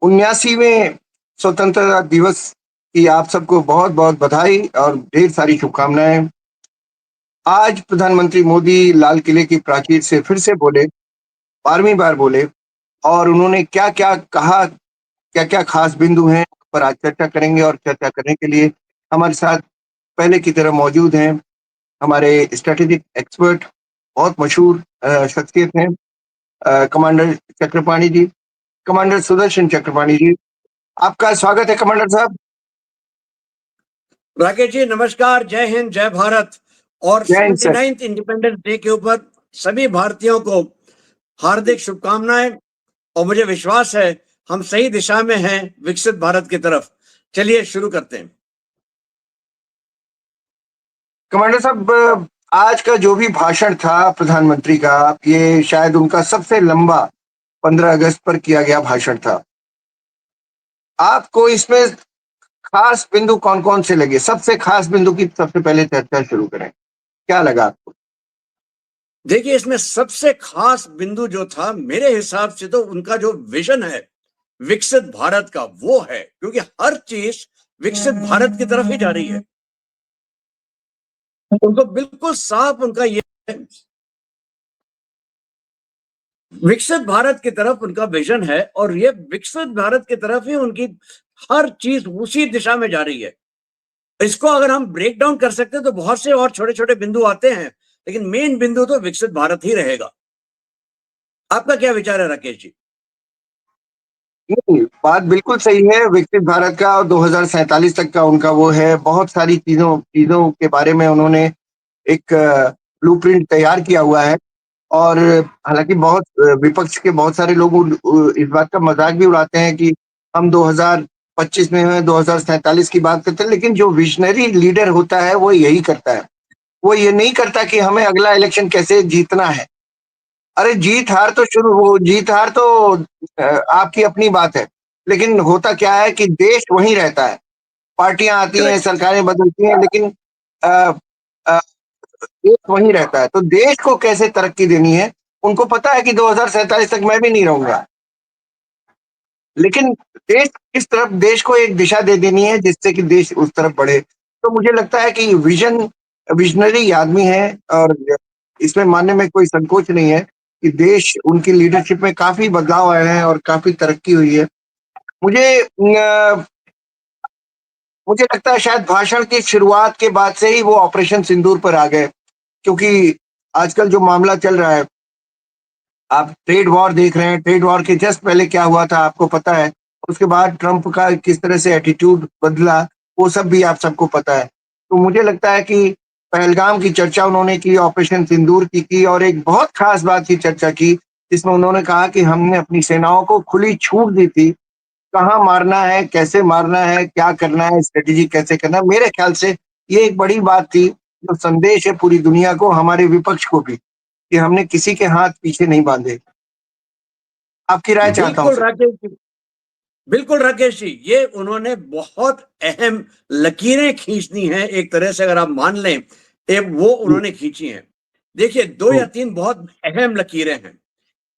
79वें स्वतंत्रता दिवस की आप सबको बहुत-बहुत बधाई और ढेर सारी शुभकामनाएँ। आज प्रधानमंत्री मोदी लाल किले की प्राचीर से फिर से बोले, 12वीं बार बोले और उन्होंने क्या-क्या कहा, क्या-क्या खास बिंदु हैं, उस पर आज चर्चा करेंगे और चर्चा करने के लिए हमारे साथ पहले की तरह मौजूद हैं हमारे स्ट्रैटेजिक एक्सपर्ट, बहुत मशहूर शख्सियत हैं कमांडर चक्रपाणी जी, कमांडर सुदर्शन चक्रपाणी जी। आपका स्वागत है कमांडर साहब। राकेश जी नमस्कार, जय हिंद, जय भारत। और जय Hind sir. 79th independence day के ऊपर सभी भारतीयों को हार्दिक शुभकामनाएं। और मुझे विश्वास है हम सही दिशा में हैं विकसित भारत की तरफ। चलिए शुरू करते हैं। कमांडर साहब, आज का जो भी भाषण था प्रधानमंत्री का, ये शायद उनका सबसे लंबा 15 अगस्त पर किया गया भाषण था। आपको इसमें खास बिंदु कौन-कौन से लगे? सबसे खास बिंदु की सबसे पहले चर्चा शुरू करें। क्या लगा आपको? देखिए, इसमें सबसे खास बिंदु जो था मेरे हिसाब से तो उनका जो विजन है विकसित भारत का, वो है, क्योंकि हर चीज विकसित भारत की तरफ ही जा रही है। उनको बिल्कुल साफ उनका ये विकसित भारत की तरफ उनका विजन है और ये विकसित भारत की तरफ ही उनकी हर चीज उसी दिशा में जा रही है। इसको अगर हम ब्रेक डाउन कर सकते हैं तो बहुत से और छोटे छोटे बिंदु आते हैं, लेकिन मेन बिंदु तो विकसित भारत ही रहेगा। आपका क्या विचार है राकेश जी? नहीं, बात बिल्कुल सही है। विकसित भारत का और 2047 तक का उनका वो है। बहुत सारी चीज़ों चीज़ों के बारे में उन्होंने एक ब्लूप्रिंट तैयार किया हुआ है और हालाँकि बहुत विपक्ष के बहुत सारे लोग इस बात का मज़ाक भी उड़ाते हैं कि हम 2025 में हैं, 2047 की बात करते हैं, लेकिन जो विज़नरी लीडर होता है, वो यही करता है। वो ये नहीं करता कि हमें अगला इलेक्शन कैसे जीतना है। अरे जीत-हार तो शुरू हो जीत-हार तो आपकी अपनी बात है, लेकिन होता क्या है कि देश वहीं रहता है। पार्टियाँ आती हैं, करेक्ट। सरकारें बदलती हैं, लेकिन अ अ, देश वहीं रहता है। तो देश को कैसे तरक्की देनी है, उनको पता है कि 2047 तक मैं भी नहीं रहूँगा। लेकिन देश किस तरफ देश को एक दिशा दे देनी है जिससे कि देश उस तरफ बढ़े। तो मुझे लगता है कि विज़नरी आदमी है और इसमें मानने में कोई संकोच नहीं है कि देश उनकी लीडरशिप में काफ़ी बदलाव आए हैं और काफ़ी तरक्की हुई है। मुझे मुझे लगता है शायद भाषण की शुरुआत के बाद से ही वो ऑपरेशन सिंदूर पर आ गए, क्योंकि आजकल जो मामला चल रहा है, आप ट्रेड वॉर देख रहे हैं, ट्रेड वॉर के जस्ट पहले क्या हुआ था आपको पता है। उसके बाद ट्रंप का किस तरह से एटीट्यूड बदला, वो सब भी आप सबको पता है। तो मुझे लगता है कि पहलगाम की चर्चा उन्होंने की, ऑपरेशन सिंदूर की और एक बहुत खास बात की चर्चा की, जिसमें उन्होंने कहा कि हमने अपनी सेनाओं को खुली छूट दी थी, कहाँ मारना है, कैसे मारना है, क्या करना है, स्ट्रैटेजी कैसे करना है। मेरे ख्याल से ये एक बड़ी बात थी, जो संदेश है पूरी दुनिया को, हमारे विपक्ष को भी, कि हमने किसी के हाथ पीछे नहीं बाँधे। आपकी राय चाहता हूँ बिल्कुल सर। राकेश जी, बिल्कुल राकेश जी, ये उन्होंने बहुत अहम लकीरें खींचनी है एक तरह से, अगर आप मान लें, वो जी, उन्होंने खींची हैं। देखिए, दो या हुँ, तीन बहुत अहम लकीरें हैं।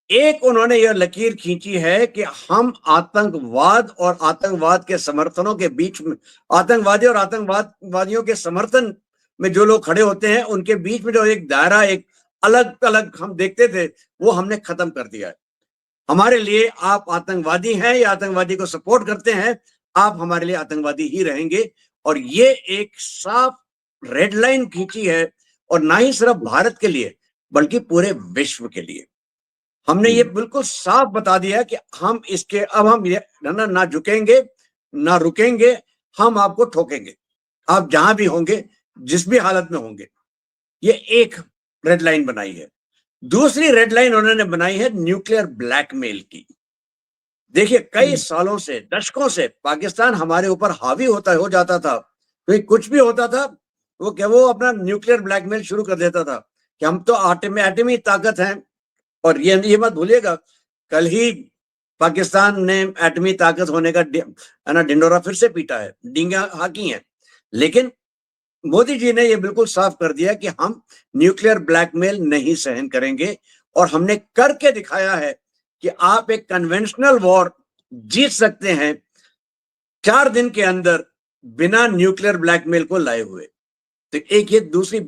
एक उन्होंने यह लकीर खींची है कि हम आतंकवाद और आतंकवाद के समर्थनों के बीच में, आतंकवादी और आतंकवादियों के समर्थन में जो लोग खड़े होते हैं उनके बीच में जो एक दायरा, एक अलग अलग हम देखते थे, वो हमने खत्म कर दिया है। हमारे लिए आप आतंकवादी हैं या आतंकवादी को सपोर्ट करते हैं, आप हमारे लिए आतंकवादी ही रहेंगे। और ये एक साफ रेड लाइन खींची है, और ना ही सिर्फ भारत के लिए बल्कि पूरे विश्व के लिए हमने जी, ये बिल्कुल साफ बता दिया है कि हम इसके अब हम ये ना झुकेंगे, ना रुकेंगे। हम आपको ठोकेंगे, आप जहां भी होंगे, जिस भी हालत में होंगे। ये एक रेड लाइन बनाई है। दूसरी रेड लाइन उन्होंने बनाई है न्यूक्लियर ब्लैकमेल की। देखिए, कई हुँ, सालों से, दशकों से पाकिस्तान हमारे ऊपर हावी होता हो जाता था। तो कुछ भी होता था, वो अपना न्यूक्लियर ब्लैकमेल शुरू कर देता था कि हम तो एटमी ताकत हैं। और ये मत भूलिएगा, कल ही पाकिस्तान ने एटमी ताकत होने का है ना ढिंडोरा फिर से पीटा है, डींगा हाकी हैं। लेकिन मोदी जी ने ये बिल्कुल साफ कर दिया कि हम न्यूक्लियर ब्लैकमेल नहीं सहन करेंगे। और हमने करके दिखाया है कि आप एक कन्वेंशनल वॉर जीत सकते हैं 4 दिन के अंदर बिना न्यूक्लियर ब्लैकमेल को लाए हुए। तो एक ये दूसरी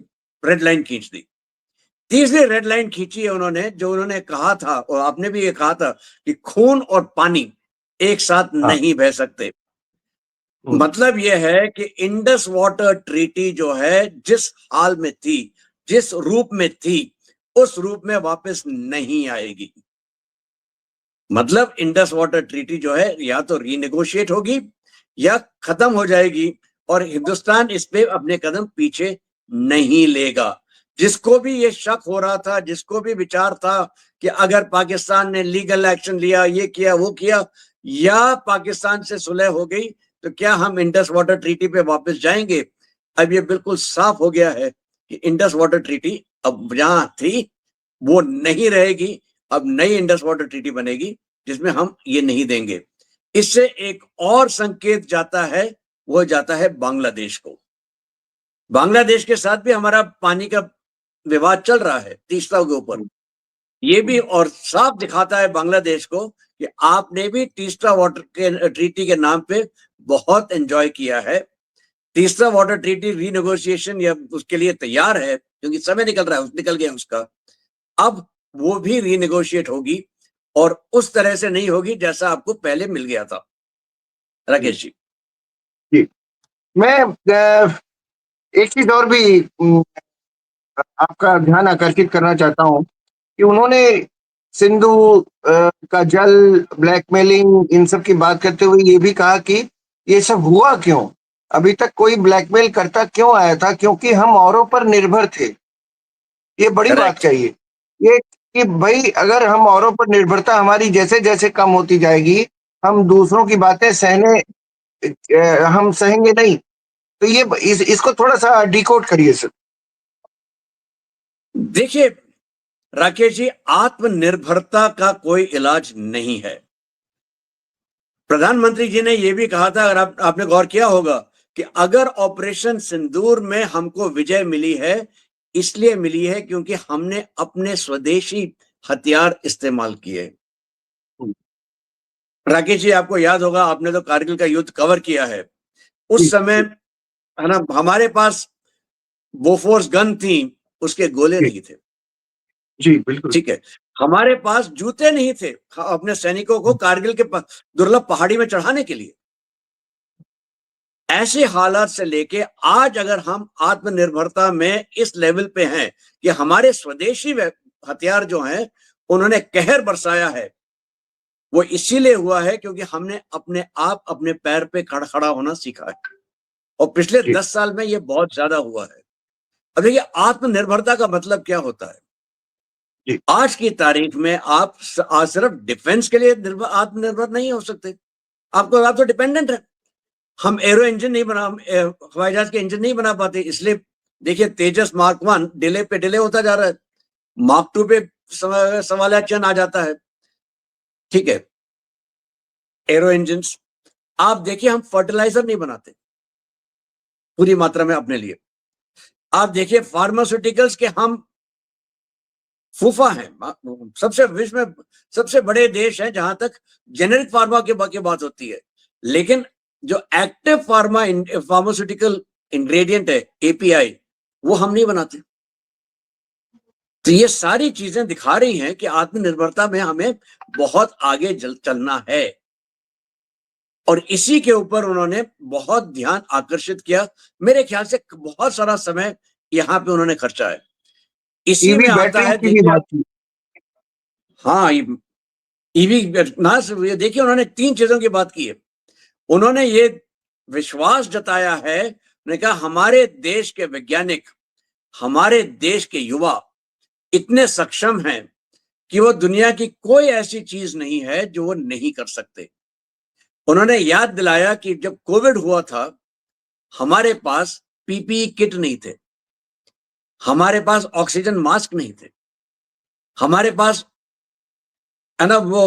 रेड लाइन खींच दी। तीसरी रेड लाइन खींची है उन्होंने, जो उन्होंने कहा था और आपने भी ये कहा था कि खून और पानी एक साथ हाँ। नहीं बह सकते। मतलब यह है कि इंडस वाटर ट्रीटी जो है जिस हाल में थी, जिस रूप में थी, उस रूप में वापस नहीं आएगी। मतलब इंडस वाटर ट्रीटी जो है या तो रीनेगोशिएट होगी या खत्म हो जाएगी और हिंदुस्तान इस पे अपने कदम पीछे नहीं लेगा। जिसको भी ये शक हो रहा था, जिसको भी विचार था कि अगर पाकिस्तान ने लीगल एक्शन लिया, ये किया, वो किया, या पाकिस्तान से सुलह हो गई, तो क्या हम इंडस वाटर ट्रीटी पे वापस जाएंगे? अब ये बिल्कुल साफ हो गया है कि इंडस वाटर ट्रीटी अब जहां थी वो नहीं रहेगी। अब नई इंडस वाटर ट्रीटी बनेगी जिसमें हम ये नहीं देंगे। इससे एक और संकेत जाता है, वो जाता है बांग्लादेश को। बांग्लादेश के साथ भी हमारा पानी का विवाद चल रहा है तीस्ता के ऊपर। ये भी और साफ दिखाता है बांग्लादेश को कि आपने भी तीस्ता वाटर के ट्रीटी के नाम पे बहुत एंजॉय किया है। तीसरा वाटर ट्रीटी रीनेगोशिएशन या उसके लिए तैयार है क्योंकि समय निकल रहा है, निकल गया उसका। अब वो भी रीनेगोशिएट होगी और उस तरह से नहीं होगी जैसा आपको पहले मिल गया था। राकेश जी। जी, मैं एक चीज और भी आपका ध्यान आकर्षित करना चाहता हूँ कि उन्होंने सिंधु का जल, ब्लैकमेलिंग, इन सब की बात करते हुए ये भी कहा कि ये सब हुआ क्यों, अभी तक कोई ब्लैकमेल करता क्यों आया था, क्योंकि हम औरों पर निर्भर थे। ये बड़ी बात करेक्ट। कही है ये कि भाई अगर हम औरों पर निर्भरता हमारी जैसे जैसे कम होती जाएगी, हम दूसरों की बातें सहने हम सहेंगे नहीं। तो ये इसको थोड़ा सा डिकोड करिए सर। देखिए राकेश जी, आत्मनिर्भरता का कोई इलाज नहीं है। प्रधानमंत्री जी ने यह भी कहा था, अगर आपने गौर किया होगा, कि अगर ऑपरेशन सिंदूर में हमको विजय मिली है, इसलिए मिली है क्योंकि हमने अपने स्वदेशी हथियार इस्तेमाल किए। राकेश जी, आपको याद होगा, आपने तो कारगिल का युद्ध कवर किया है। उस जी समय है ना, हमारे पास बोफोर्स गन थी, उसके गोले जी नहीं थे। जी बिल्कुल। ठीक है। हमारे पास जूते नहीं थे अपने सैनिकों को कारगिल के दुर्लभ पहाड़ी में चढ़ाने के लिए। ऐसे हालात से लेके आज अगर हम आत्मनिर्भरता में इस लेवल पे हैं कि हमारे स्वदेशी हथियार जो हैं उन्होंने कहर बरसाया है, वो इसीलिए हुआ है क्योंकि हमने अपने आप अपने पैर पे खड़ा होना सीखा है। और पिछले जी 10 साल में ये बहुत ज्यादा हुआ है। अब देखिए, आत्मनिर्भरता का मतलब क्या होता है? जी आज की तारीख में आप आज सिर्फ डिफेंस के लिए आत्मनिर्भर नहीं हो सकते। आप तो डिपेंडेंट है। हम एरो इंजन नहीं बना, हवाई जहाज के इंजन नहीं बना पाते, इसलिए देखिए तेजस मार्क 1 डिले पे डिले होता जा रहा है। मार्क 2 पे सवालिया चिन्ह आ जाता है। ठीक है। Arrow engine. आप देखिए, हम फर्टिलाइजर नहीं बनाते पूरी मात्रा में अपने लिए। आप देखिए, फार्मास्यूटिकल्स के हम फूफा हैं। सबसे विश्व में सबसे बड़े देश हैं जहां तक जेनेरिक फार्मा की बात होती है। लेकिन जो एक्टिव फार्मास्यूटिकल इंग्रेडिएंट है, एपीआई, वो हम नहीं बनाते। तो ये सारी चीजें दिखा रही हैं कि आत्मनिर्भरता में हमें बहुत आगे चलना है। और इसी के ऊपर उन्होंने बहुत ध्यान आकर्षित किया। मेरे ख्याल से बहुत सारा समय यहां पे उन्होंने खर्चा है। इसी ईवी में आता बैटरी है, की भी देखिए। बात की। हाँ, ईवी ना सिर्फ ये, देखिए उन्होंने 3 चीजों की बात की है। उन्होंने ये विश्वास जताया है, उन्होंने कहा हमारे देश के वैज्ञानिक, हमारे देश के युवा इतने सक्षम हैं कि वो दुनिया की कोई ऐसी चीज नहीं है जो वो नहीं कर सकते। उन्होंने याद दिलाया कि जब कोविड हुआ था, हमारे पास पीपीई किट नहीं थे, हमारे पास ऑक्सीजन मास्क नहीं थे, हमारे पास है ना वो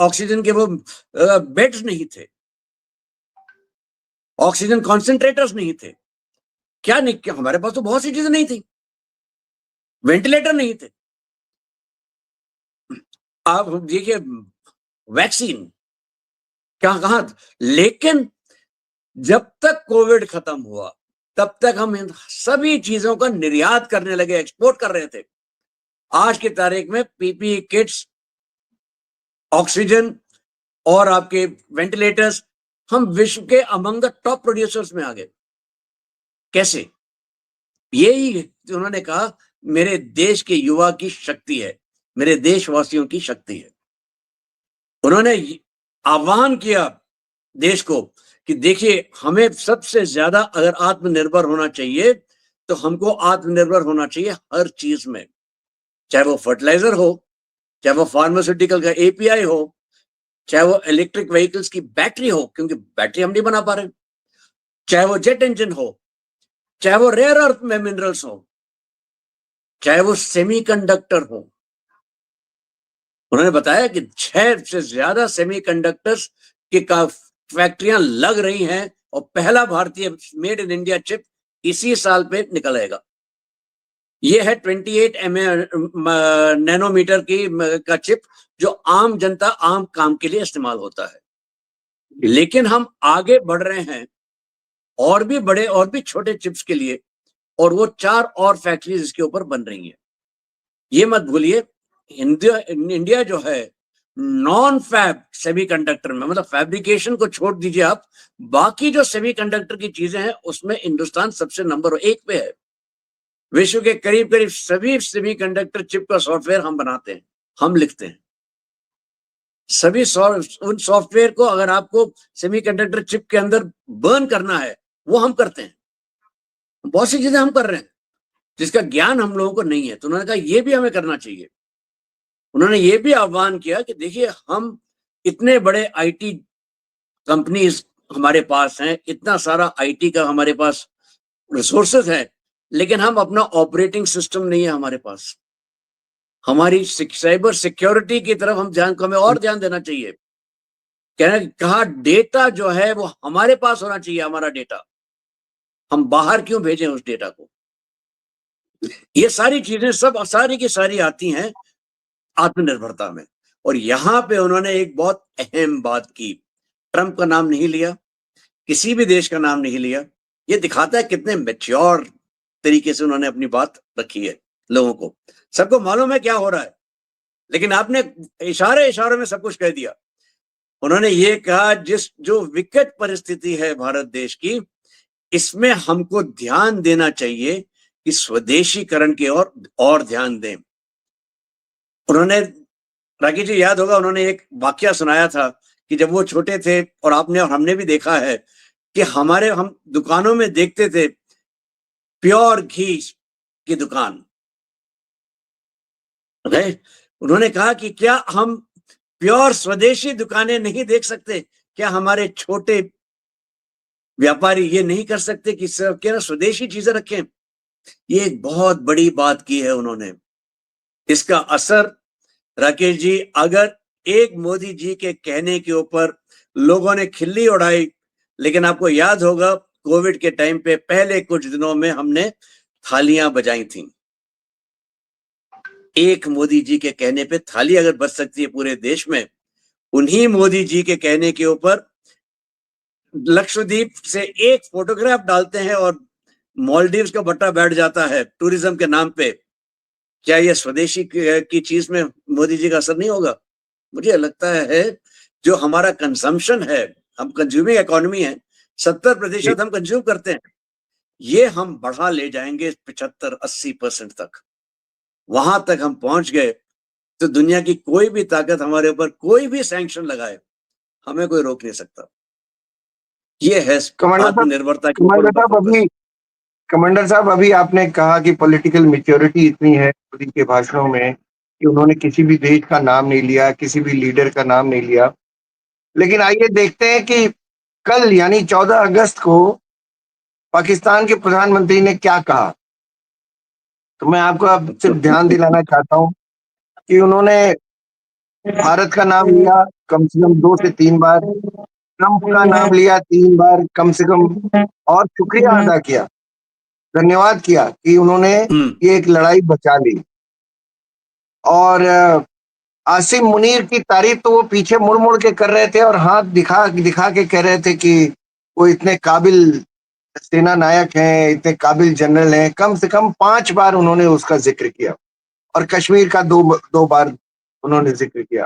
ऑक्सीजन के वो बेड्स नहीं थे, ऑक्सीजन कॉन्सेंट्रेटर्स नहीं थे। क्या नहीं, क्या हमारे पास तो बहुत सी चीजें नहीं थी। वेंटिलेटर नहीं थे। आप देखिए, वैक्सीन, क्या कहा, लेकिन जब तक कोविड खत्म हुआ तब तक हम इन सभी चीजों का निर्यात करने लगे, एक्सपोर्ट कर रहे थे। आज की तारीख में पीपीई किट्स, ऑक्सीजन और आपके वेंटिलेटर्स, हम विश्व के अमंग द टॉप प्रोड्यूसर्स में आ गए। कैसे? यही उन्होंने कहा मेरे देश के युवा की शक्ति है, मेरे देशवासियों की शक्ति है। उन्होंने आह्वान किया देश को कि देखिए, हमें सबसे ज्यादा अगर आत्मनिर्भर होना चाहिए तो हमको आत्मनिर्भर होना चाहिए हर चीज में, चाहे वो फर्टिलाइजर हो, चाहे वो फार्मास्यूटिकल का एपीआई हो, चाहे वो इलेक्ट्रिक व्हीकल्स की बैटरी हो, क्योंकि बैटरी हम नहीं बना पा रहे, चाहे वो जेट इंजन हो, चाहे वो रेयर अर्थ में मिनरल्स हो, चाहे वो सेमीकंडक्टर हो। उन्होंने बताया कि 6 से ज्यादा सेमीकंडक्टर्स की फैक्ट्रियां लग रही हैं और पहला भारतीय मेड इन इंडिया चिप इसी साल पे निकल आएगा। ये है 28 नैनोमीटर की का चिप, जो आम जनता, आम काम के लिए इस्तेमाल होता है। लेकिन हम आगे बढ़ रहे हैं और भी बड़े और भी छोटे चिप्स के लिए, और वो 4 और फैक्ट्रीज इसके ऊपर बन रही हैं। ये मत भूलिए, इंडिया जो है नॉन फैब सेमीकंडक्टर में, मतलब फैब्रिकेशन को छोड़ दीजिए आप, बाकी जो सेमीकंडक्टर की चीजें हैं उसमें हिंदुस्तान सबसे नंबर 1 पे है। विश्व के करीब करीब सभी सेमीकंडक्टर चिप का सॉफ्टवेयर हम बनाते हैं, हम लिखते हैं। सभी उन सॉफ्टवेयर को अगर आपको सेमीकंडक्टर चिप के अंदर बर्न करना है, वो हम करते हैं। बहुत सी चीजें हम कर रहे हैं जिसका ज्ञान हम लोगों को नहीं है, तो उन्होंने कहा ये भी हमें करना चाहिए। उन्होंने ये भी आह्वान किया कि देखिए, हम इतने बड़े आईटी कंपनीज हमारे पास हैं, इतना सारा आईटी का हमारे पास रिसोर्सेज है, लेकिन हम अपना ऑपरेटिंग सिस्टम नहीं है हमारे पास। हमारी साइबर सिक्योरिटी की तरफ हमें और ध्यान देना चाहिए। कहा डेटा जो है वो हमारे पास होना चाहिए, हमारा डेटा, हम बाहर क्यों भेजें उस डेटा को। ये सारी चीजें सब सारी की सारी आती हैं आत्मनिर्भरता में। और यहां पे उन्होंने एक बहुत अहम बात की, ट्रंप का नाम नहीं लिया, किसी भी देश का नाम नहीं लिया। ये दिखाता है कितने मैच्योर तरीके से उन्होंने अपनी बात रखी है। लोगों को सबको मालूम है क्या हो रहा है, लेकिन आपने इशारों में सब कुछ कह दिया। उन्होंने ये कहा जो विकट परिस्थिति है भारत देश की, इसमें हमको ध्यान देना चाहिए कि स्वदेशीकरण की ओर और ध्यान दें। उन्होंने, राकेश जी याद होगा, उन्होंने एक वाकया सुनाया था कि जब वो छोटे थे, और आपने और हमने भी देखा है कि हम दुकानों में देखते थे प्योर घी की दुकान। उन्होंने कहा कि क्या हम प्योर स्वदेशी दुकानें नहीं देख सकते? क्या हमारे छोटे व्यापारी ये नहीं कर सकते कि क्या ना स्वदेशी चीजें रखें? ये एक बहुत बड़ी बात की है उन्होंने। इसका असर, राकेश जी, अगर एक मोदी जी के कहने के ऊपर लोगों ने खिल्ली उड़ाई, लेकिन आपको याद होगा कोविड के टाइम पे पहले कुछ दिनों में हमने थालियां बजाई थी। एक मोदी जी के कहने पे थाली अगर बज सकती है पूरे देश में, उन्हीं मोदी जी के कहने के ऊपर लक्षद्वीप से एक फोटोग्राफ डालते हैं और मालदीव्स का बट्टा बैठ जाता है टूरिज्म के नाम पे। क्या ये स्वदेशी की चीज में मोदी जी का असर नहीं होगा? मुझे लगता है जो हमारा कंजम्पशन है, हम कंज्यूमिंग इकोनॉमी है, 70% हम कंज्यूम करते हैं, ये हम बढ़ा ले जाएंगे 75-80% तक। वहां तक हम पहुंच गए तो दुनिया की कोई भी ताकत हमारे ऊपर कोई भी सैंक्शन लगाए, हमें कोई रोक नहीं सकता। ये है आत्मनिर्भरता की कमांडर साहब फोकस। कमांडर साहब, अभी आपने कहा कि पॉलिटिकल मैच्योरिटी इतनी है मोदी के भाषणों में कि उन्होंने किसी भी देश का नाम नहीं लिया, किसी भी लीडर का नाम नहीं लिया। लेकिन आइए देखते हैं कि कल यानी 14 अगस्त को पाकिस्तान के प्रधानमंत्री ने क्या कहा। तो मैं आपको अब सिर्फ ध्यान दिलाना चाहता हूं कि उन्होंने भारत का नाम लिया कम से कम 2 से 3 बार, ट्रंप का नाम लिया 3 बार कम से कम, और शुक्रिया अदा किया, धन्यवाद किया कि उन्होंने ये एक लड़ाई बचा ली। और आसिम मुनीर की तारीफ तो वो पीछे मुड़ मुड़ के कर रहे थे और हाथ दिखा दिखा के कह रहे थे कि वो इतने काबिल सेना नायक हैं, इतने काबिल जनरल हैं। कम से कम 5 बार उन्होंने उसका जिक्र किया और कश्मीर का दो बार उन्होंने जिक्र किया।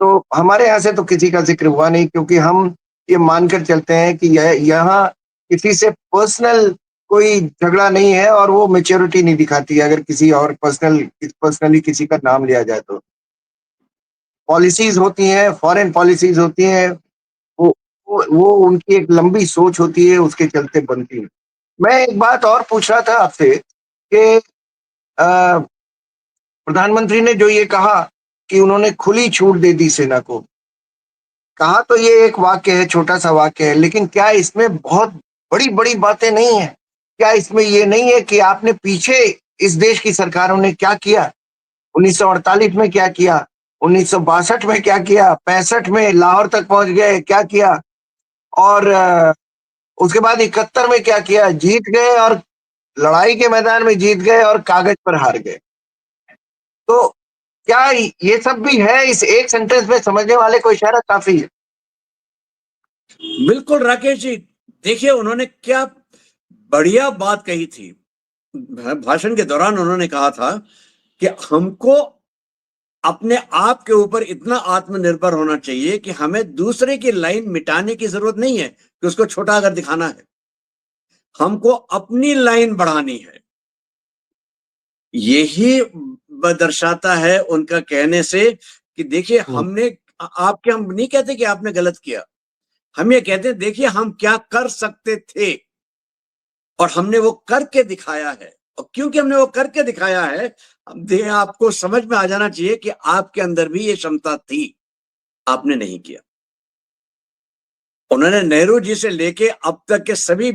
तो हमारे यहाँ से तो किसी का जिक्र हुआ नहीं, क्योंकि हम ये मानकर चलते हैं कि यह यहाँ किसी से पर्सनल कोई झगड़ा नहीं है और वो मैच्योरिटी नहीं दिखाती है अगर किसी और पर्सनली किसी का नाम लिया जाए तो। पॉलिसीज़ होती हैं, फॉरेन पॉलिसीज़ होती हैं, वो उनकी एक लंबी सोच होती है, उसके चलते बनती हैं। मैं एक बात और पूछ रहा था आपसे कि अ, प्रधानमंत्री ने जो ये कहा कि उन्होंने खुली छूट दे दी सेना को, कहा तो ये एक वाक्य है, छोटा-सा वाक्य है, लेकिन क्या इसमें बहुत बड़ी-बड़ी बातें नहीं हैं? क्या इसमें ये नहीं है कि आपने पीछे इस देश की सरकारों ने क्या किया? 1948 में क्या किया? 1962 में क्या किया? 65 में लाहौर तक पहुँच गए, क्या किया? और उसके बाद 71 में क्या किया? जीत गए और लड़ाई के मैदान में जीत गए और कागज़ पर हार गए। तो क्या ये सब भी है? इस एक सेंटेंस में समझने वाले को इशारा काफ़ी है। बिल्कुल राकेश जी, देखिए उन्होंने क्या बढ़िया बात कही थी। भाषण के दौरान उन्होंने कहा था कि हमको अपने आप के ऊपर इतना आत्मनिर्भर होना चाहिए कि हमें दूसरे की लाइन मिटाने की जरूरत नहीं है कि उसको छोटा अगर दिखाना है, हमको अपनी लाइन बढ़ानी है। यही दर्शाता है उनका कहने से कि देखिए हुँ, हमने आपके हम नहीं कहते कि आपने गलत किया, हम ये कहते हैं देखिए हम क्या कर सकते थे और हमने वो करके दिखाया है। और क्योंकि हमने वो करके दिखाया है, आपको समझ में आ जाना चाहिए कि आपके अंदर भी ये क्षमता थी, आपने नहीं किया। उन्होंने नेहरू जी से लेके अब तक के सभी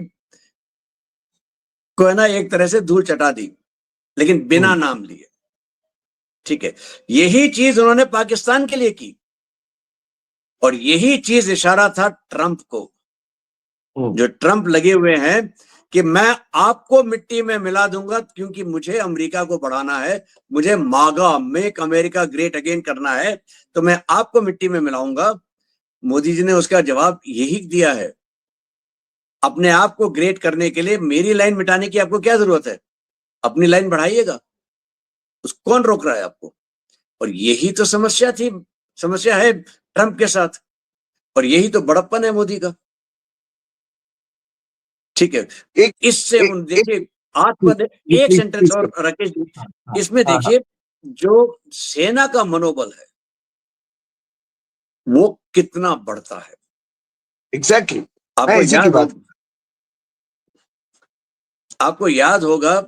को है ना एक तरह से धूल चटा दी, लेकिन बिना हुँ, नाम लिए। ठीक है, यही चीज उन्होंने पाकिस्तान के लिए की और यही चीज इशारा था ट्रंप को, हुँ। जो ट्रंप लगे हुए हैं कि मैं आपको मिट्टी में मिला दूंगा क्योंकि मुझे अमेरिका को बढ़ाना है, मुझे मागा मेक अमेरिका ग्रेट अगेन करना है, तो मैं आपको मिट्टी में मिलाऊंगा। मोदी जी ने उसका जवाब यही दिया है, अपने आप को ग्रेट करने के लिए मेरी लाइन मिटाने की आपको क्या जरूरत है, अपनी लाइन बढ़ाइएगा, उस कौन रोक रहा है आपको। और यही तो समस्या है ट्रंप के साथ, और यही तो बड़प्पन है मोदी का। ठीक है, एक इससे एक उन एक देखिए जी, जी, एक प्लीज़ सेंटेंस प्लीज़ और करिए। राकेश जी, हाँ, हाँ, इसमें हाँ, हाँ, देखिए जो सेना का मनोबल है वो कितना बढ़ता है। एग्ज़ैक्टली। मैं आपको इसी की याद हो बात। आपको याद होगा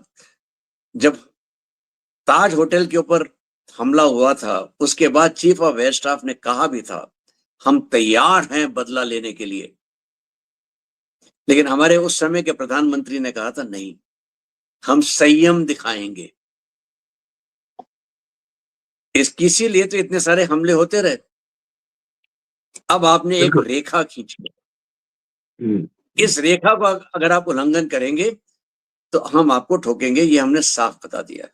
जब ताज होटल के ऊपर हमला हुआ था, उसके बाद चीफ ऑफ एयर स्टाफ ने कहा भी था, हम तैयार हैं बदला लेने के लिए। लेकिन हमारे उस समय के प्रधानमंत्री ने कहा था नहीं, हम संयम दिखाएंगे। इसी लिए तो इतने सारे हमले होते रहे। अब आपने एक बिल्कुल। रेखा खींची, हुँ, इस रेखा को अगर आप उल्लंघन करेंगे तो हम आपको ठोकेंगे, ये हमने साफ बता दिया है।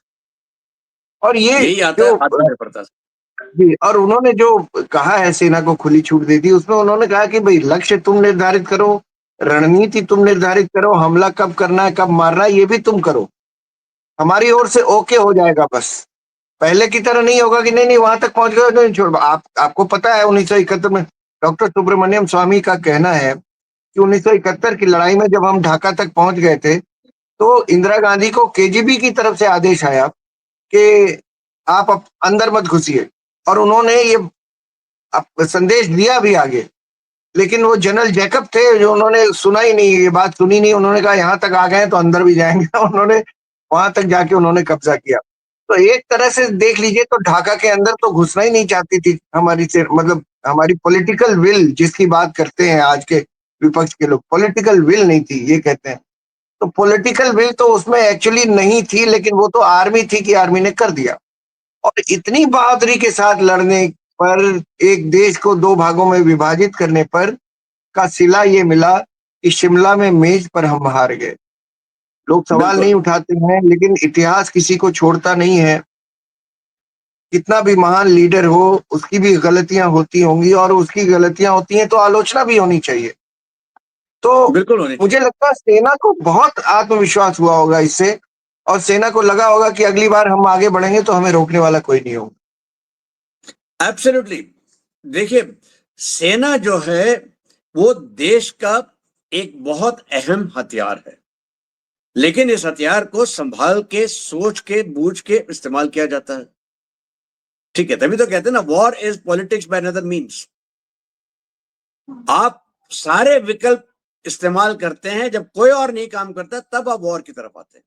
और ये यही आता है जो आत्मनिर्भरता से। जी, और उन्होंने जो कहा है सेना को खुली छूट दे दी, उसमें उन्होंने कहा कि भई लक्ष्य तुम निर्धारित करो, रणनीति तुम निर्धारित करो, हमला कब करना है, कब मारना है, ये भी तुम करो। हमारी ओर से ओके हो जाएगा बस। पहले की तरह नहीं होगा कि नहीं-नहीं वहाँ तक पहुँच गए, नहीं छोड़। आपको पता है 1971 में डॉक्टर सुब्रमण्यम स्वामी का कहना है कि 1971 की लड़ाई में जब हम ढाका तक पहुँच गए थे, तो इंदिरा गांधी को केजीबी की तरफ से आदेश आया कि आप अंदर मत घुसिए, और उन्होंने ये संदेश दिया भी आगे। लेकिन वो जनरल जैकब थे जो, उन्होंने सुना ही नहीं, ये बात सुनी नहीं। उन्होंने कहा यहाँ तक आ गए तो अंदर भी जाएंगे। उन्होंने वहां तक जाके उन्होंने कब्जा किया। तो एक तरह से देख लीजिए तो ढाका के अंदर तो घुसना ही नहीं चाहती थी हमारी से, मतलब हमारी पॉलिटिकल विल जिसकी बात करते हैं आज के विपक्ष के लोग, पॉलिटिकल विल नहीं थी ये कहते हैं। तो पॉलिटिकल विल तो उसमें एक्चुअली नहीं थी, लेकिन वो तो आर्मी थी कि आर्मी ने कर दिया। और इतनी बहादुरी के साथ लड़ने पर, एक देश को 2 भागों में विभाजित करने पर का सिला ये मिला कि शिमला में मेज़ पर हम हार गए। लोग सवाल नहीं बिल्कुल। उठाते हैं, लेकिन इतिहास किसी को छोड़ता नहीं है। कितना भी महान लीडर हो, उसकी भी गलतियां होती होंगी, और उसकी गलतियां होती हैं तो आलोचना भी होनी चाहिए। तो बिल्कुल होनी मुझे चाहिए। लगता है सेना को बहुत आत्मविश्वास हुआ होगा इससे, और सेना को लगा होगा कि अगली बार हम आगे बढ़ेंगे तो हमें रोकने वाला कोई नहीं होगा। एब्सोल्युटली। देखिए, सेना जो है वो देश का एक बहुत अहम हथियार है, लेकिन इस हथियार को संभाल के, सोच के, बूझ के इस्तेमाल किया जाता है। ठीक है, तभी तो कहते हैं ना, war is politics by another means. आप सारे विकल्प इस्तेमाल करते हैं, जब कोई और नहीं काम करता तब आप वॉर की तरफ आते हैं।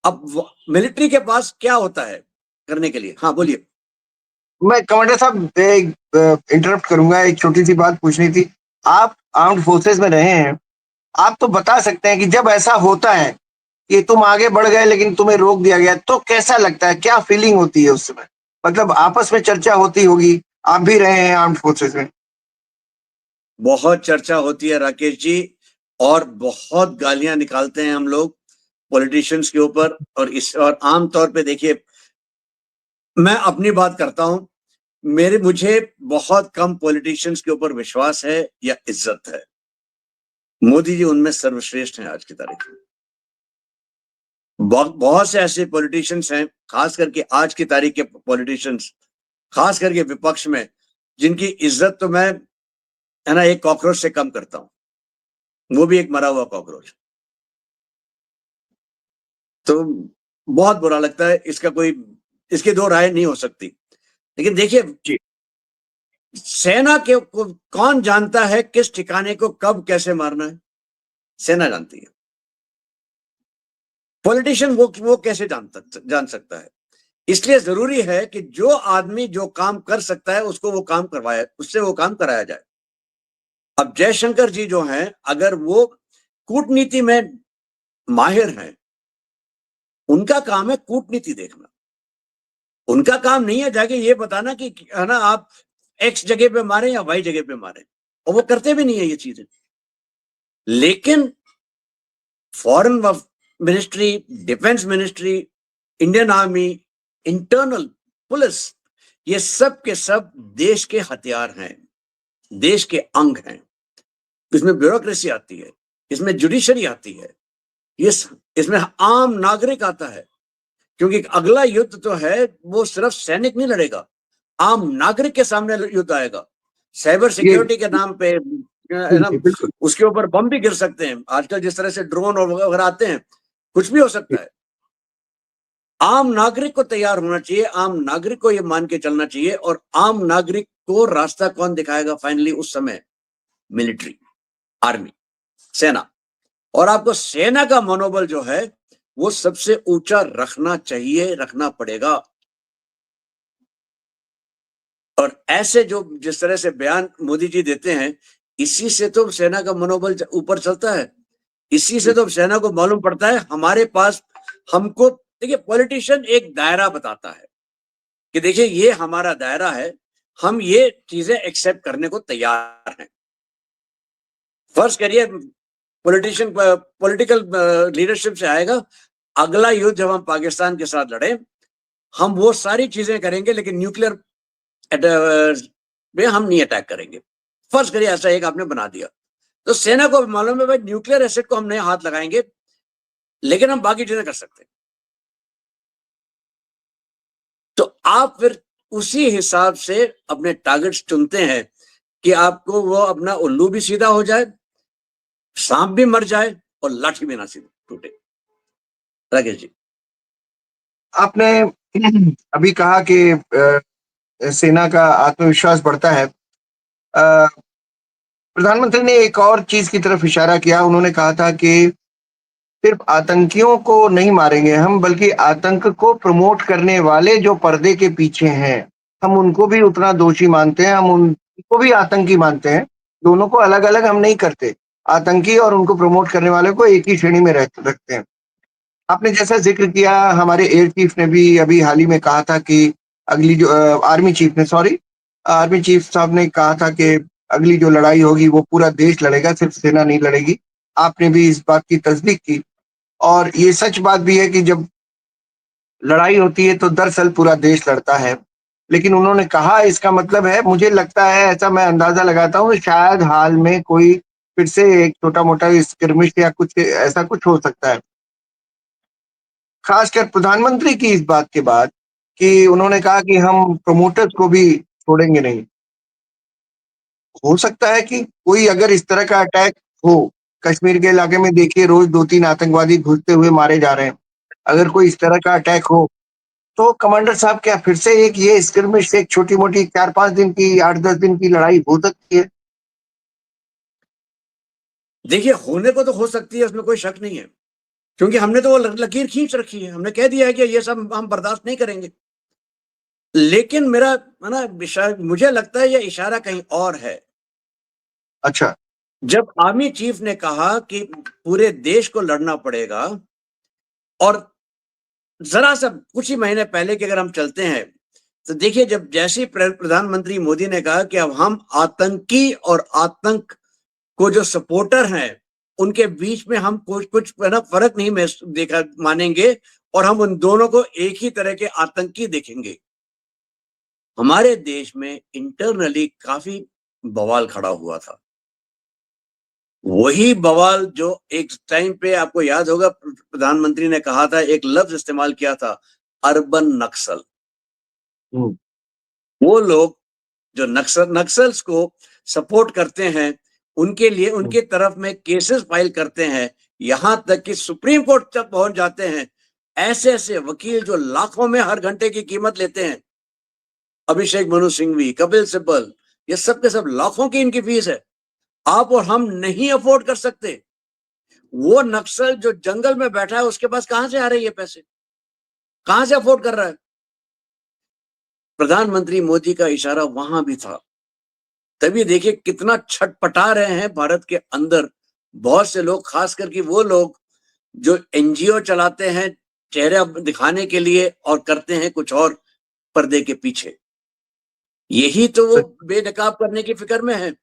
अब मिलिट्री के पास क्या होता है करने के लिए? हाँ, बोलिए। मैं कमांडर साहब एक इंटरप्ट करूंगा, एक छोटी सी बात पूछनी थी। आप आर्म्ड फोर्सेस में रहे हैं, आप तो बता सकते हैं कि जब ऐसा होता है कि तुम आगे बढ़ गए लेकिन तुम्हें रोक दिया गया, तो कैसा लगता है, क्या फीलिंग होती है उस समय? मतलब आपस में चर्चा होती होगी, आप भी रहे हैं आर्म्ड फोर्सेस में। बहुत चर्चा होती है राकेश जी, और बहुत गालियां निकालते हैं हम लोग पॉलिटिशियंस के ऊपर। और आम तौर पे देखिए, मैं अपनी बात करता हूं, मुझे बहुत कम पॉलिटिशियंस के ऊपर विश्वास है या इज्जत है। मोदी जी उनमें सर्वश्रेष्ठ हैं आज की तारीख में। बहुत से ऐसे पॉलिटिशियंस हैं, खास करके आज की तारीख के पॉलिटिशियंस, खास करके विपक्ष में, जिनकी इज्जत तो मैं, है ना, एक कॉकरोच से कम करता हूं, वो भी एक मरा हुआ कॉकरोच। तो बहुत बुरा लगता है, इसकी दो राय नहीं हो सकती। लेकिन देखिए, जी। सेना के को कौन जानता है किस ठिकाने को कब कैसे मारना है? सेना जानती है। पॉलिटिशियन वो कैसे जान सकता है? इसलिए जरूरी है कि जो आदमी जो काम कर सकता है उसको वो काम करवाया, उससे वो काम कराया जाए। अब जयशंकर जी जो हैं, अगर वो कूटनीति में माहिर हैं, उनका काम है कूटनीति देखना। उनका काम नहीं है जाके ये बताना कि, है ना, आप एक्स जगह पे मारे या वाई जगह पे मारे, और वो करते भी नहीं है ये चीजें। लेकिन foreign ministry, defence ministry, Indian army, internal police, ये सब के सब देश के हथियार हैं, देश के अंग हैं। इसमें ब्यूरोक्रेसी आती है, इसमें जुडिशरी आती है, ये इसमें आम नागरिक आता है। क्योंकि अगला युद्ध तो है, वो सिर्फ सैनिक नहीं लड़ेगा, आम नागरिक के सामने युद्ध आएगा। साइबर ये सिक्योरिटी के नाम पे, है जी, ना, जी, बिल्कुल। उसके ऊपर बम भी गिर सकते हैं। आजकल जिस तरह से ड्रोन और वगैरह आते हैं, कुछ भी हो जी। सकता है। आम नागरिक को तैयार होना चाहिए, आम नागरिक को ये मान के चलना चाहिए, और आम नागरिक को रास्ता कौन दिखाएगा फाइनली उस समय? मिलिट्री, आर्मी, सेना। और आपको सेना का मनोबल जो है वो सबसे ऊंचा रखना चाहिए, रखना पड़ेगा। और ऐसे जो जिस तरह से बयान मोदी जी देते हैं, इसी से तो सेना का मनोबल ऊपर चलता है। इसी से जी। तो सेना को मालूम पड़ता है हमारे पास, हमको देखिए, पॉलिटिशियन एक दायरा बताता है कि देखिए ये हमारा दायरा है, हम ये चीजें एक्सेप्ट करने को तैयार हैं। फर्ज करिए, पॉलिटिशियन पॉलिटिकल लीडरशिप से आएगा, अगला युद्ध जब हम पाकिस्तान के साथ लड़े, हम वो सारी चीजें करेंगे, लेकिन न्यूक्लियर में हम नहीं अटैक करेंगे। फर्ज करिए ऐसा एक आपने बना दिया, तो सेना को मालूम है भाई न्यूक्लियर एसिड को हम नहीं हाथ लगाएंगे, लेकिन हम बाकी चीजें कर सकते हैं। तो आप फिर उसी हिसाब से अपने टारगेट्स चुनते हैं कि आपको वो अपना उल्लू भी सीधा हो जाए, सांप भी मर जाए, और लाठी भी ना सीधे टूटे। राकेश जी। आपने अभी कहा कि सेना का आत्मविश्वास बढ़ता है। प्रधानमंत्री ने एक और चीज की तरफ इशारा किया, उन्होंने कहा था कि सिर्फ आतंकियों को नहीं मारेंगे हम, बल्कि आतंक को प्रमोट करने वाले जो पर्दे के पीछे हैं, हम उनको भी उतना दोषी मानते हैं, हम उनको भी आतंकी मानते हैं। दोनों को अलग अलग हम नहीं करते। आतंकी और उनको प्रमोट करने वाले को एक ही श्रेणी में रखते हैं। आपने जैसा जिक्र किया, हमारे एयर चीफ ने भी अभी हाल ही में कहा था कि अगली जो आर्मी चीफ ने, सॉरी, आर्मी चीफ साहब ने कहा था कि अगली जो लड़ाई होगी वो पूरा देश लड़ेगा, सिर्फ सेना नहीं लड़ेगी। आपने भी इस बात की तस्दीक की, और ये सच बात भी है कि जब लड़ाई होती है तो दरअसल पूरा देश लड़ता है। लेकिन उन्होंने कहा इसका मतलब है मुझे लगता है ऐसा मैं अंदाज़ा लगाता हूँ शायद हाल में कोई फिर से एक छोटा-मोटा स्किर्मिश या कुछ ऐसा कुछ हो सकता है। ख़ासकर प्रधानमंत्री की इस बात के बाद कि उन्होंने कहा कि हम प्रोमोटर्स को भी छोड़ेंगे नहीं। हो सकता है कि कोई अगर इस तरह का अटैक हो, कश्मीर के इलाके में देखिए रोज़ 2-3 आतंकवादी घुसते हुए मारे जा रहे हैं। अगर कोई इस तरह का अटैक हो, तो कमांडर साहब क्या फिर से एक ये स्किर्मिश एक छोटी-मोटी 4-5 दिन की, 8-10 दिन की लड़ाई हो सकती है? देखिए, होने को तो हो सकती है, उसमें कोई शक नहीं है, क्योंकि हमने तो वो लकीर खींच रखी है। हमने कह दिया है कि ये सब हम बर्दाश्त नहीं करेंगे। लेकिन मेरा है ना मुझे लगता है ये इशारा कहीं और है। अच्छा, जब आर्मी चीफ ने कहा कि पूरे देश को लड़ना पड़ेगा और ज़रा-सा कुछ ही महीने पहले की अगर हम चलते हैं, तो देखिए जब जैसे ही प्रधानमंत्री मोदी ने कहा कि अब हम आतंकी और आतंक को जो सपोर्टर हैं, उनके बीच में हम कुछ कुछ है ना फ़र्क नहीं देखा मानेंगे और हम उन दोनों को एक ही तरह के आतंकी देखेंगे। हमारे देश में इंटरनली काफ़ी बवाल खड़ा हुआ था। वही बवाल जो एक टाइम पे आपको याद होगा प्रधानमंत्री ने कहा था, एक लफ्ज़ इस्तेमाल किया था, अर्बन नक्सल। हुँ, वो लोग जो नक्सल्स को सपोर्ट करते हैं, उनके लिए हुँ। उनकी तरफ में केसेस फाइल करते हैं, यहाँ तक कि सुप्रीम कोर्ट तक पहुँच जाते हैं। ऐसे-ऐसे वकील जो लाखों में हर घंटे की कीमत लेते हैं, अभिषेक मनु सिंघवी, कपिल सिब्बल, ये सब के सब लाखों की इनकी फीस है। आप और हम नहीं अफोर्ड कर सकते। वो नक्सल जो जंगल में बैठा है, उसके पास कहाँ से आ रही है पैसे? कहाँ से अफोर्ड कर रहा है? प्रधानमंत्री मोदी का इशारा वहाँ भी था। तभी देखिए कितना छटपटा रहे हैं भारत के अंदर बहुत से लोग, खास करके वो लोग जो एनजीओ चलाते हैं चेहरा दिखाने के लिए और करते हैं कुछ और पर्दे के पीछे। यही तो वो सच बेनकाब करने की फिक्र में है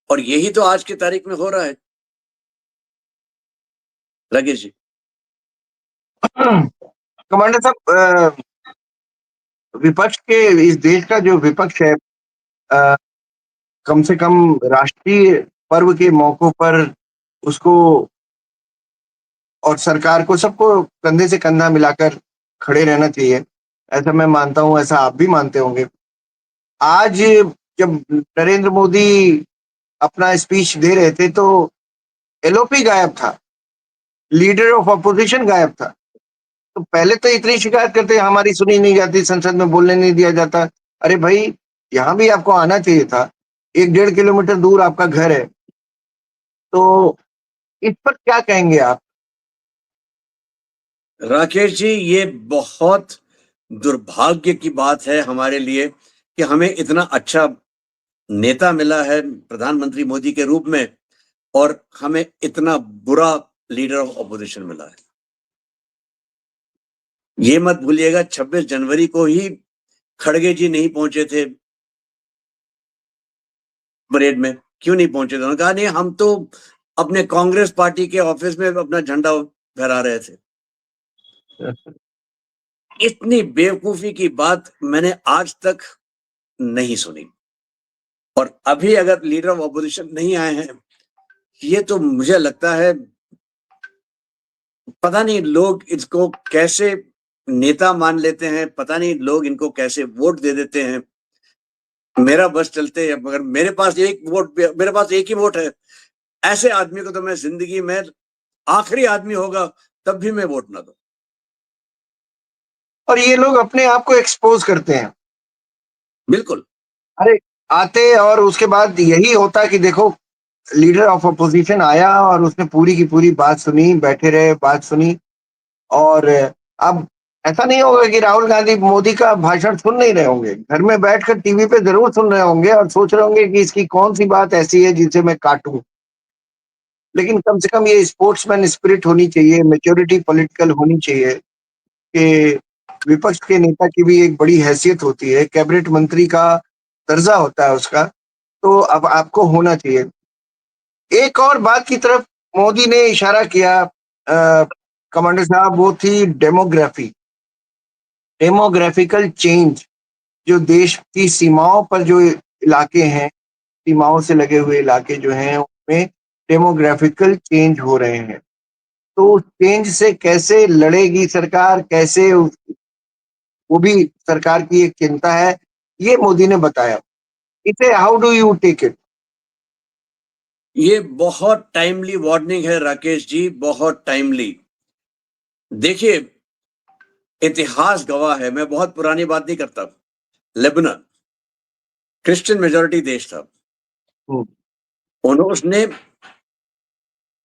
और यही तो आज की तारीख में हो रहा है। राकेश जी। कमांडर साहब विपक्ष के इस देश का जो विपक्ष है अ, कम से कम राष्ट्रीय पर्व के मौकों पर उसको और सरकार को सबको कंधे से कंधा मिलाकर खड़े रहना चाहिए। ऐसा मैं मानता हूँ, ऐसा आप भी मानते होंगे। आज जब नरेंद्र मोदी अपना स्पीच दे रहे थे तो एलओपी गायब था, लीडर ऑफ अपोजिशन गायब था। तो पहले तो इतनी शिकायत करते हमारी सुनी नहीं जाती, संसद में बोलने नहीं दिया जाता। अरे भाई, यहाँ भी आपको आना चाहिए था। 1 डेढ़ किलोमीटर दूर आपका घर है। तो इस पर क्या कहेंगे आप? राकेश जी, ये बहुत दुर्भाग्य की बात है हमारे लिए कि हमें इतना अच्छा नेता मिला है प्रधानमंत्री मोदी के रूप में और हमें इतना बुरा लीडर ऑफ ऑपोजिशन मिला है। ये मत भूलिएगा 26 जनवरी को ही खड़गे जी नहीं पहुंचे थे परेड में। क्यों नहीं पहुंचे थे? उन्होंने कहा नहीं, हम तो अपने कांग्रेस पार्टी के ऑफिस में अपना झंडा फहरा रहे थे। इतनी बेवकूफी की बात मैंने आज तक नहीं सुनी। और अभी अगर लीडर ऑफ ऑपोजिशन नहीं आए हैं, ये तो मुझे लगता है पता नहीं लोग इसको कैसे नेता मान लेते हैं, पता नहीं लोग इनको कैसे वोट दे देते हैं। मेरा बस चलते हैं, मगर मेरे पास एक ही वोट है। ऐसे आदमी को तो मैं जिंदगी में आखिरी आदमी होगा तब भी मैं वोट ना दूं। और ये लोग अपने आप को एक्सपोज़ करते हैं। बिल्कुल। अरे! आते और उसके बाद यही होता कि देखो लीडर ऑफ अपोजिशन आया और उसने पूरी की पूरी बात सुनी, बैठे रहे, बात सुनी और अब ऐसा नहीं होगा कि राहुल गांधी मोदी का भाषण सुन नहीं रहे होंगे। घर में बैठकर टीवी पे ज़रूर सुन रहे होंगे और सोच रहे होंगे कि इसकी कौन-सी बात ऐसी है जिसे मैं काटूँ। लेकिन कम से कम ये स्पोर्ट्समैन स्पिरिट होनी चाहिए, मैच्योरिटी पॉलिटिकल होनी चाहिए कि विपक्ष के नेता की भी एक बड़ी हैसियत होती है, कैबिनेट मंत्री का दर्जा होता है उसका, तो अब आपको होना चाहिए। एक और बात की तरफ मोदी ने इशारा किया कमांडर साहब, वो थी डेमोग्राफिकल चेंज। जो देश की सीमाओं पर जो इलाके हैं, सीमाओं से लगे हुए इलाके जो हैं, उनमें डेमोग्राफिकल चेंज हो रहे हैं। तो उस चेंज से कैसे लड़ेगी सरकार, कैसे वो भी सरकार की एक चिंता है, ये मोदी ने बताया। इसे how do you take it? ये बहुत टाइमली वार्निंग है राकेश जी, बहुत टाइमली। देखिए, इतिहास गवाह है, मैं बहुत पुरानी बात नहीं करता। लेबनान क्रिश्चियन मेजॉरिटी देश था, उसने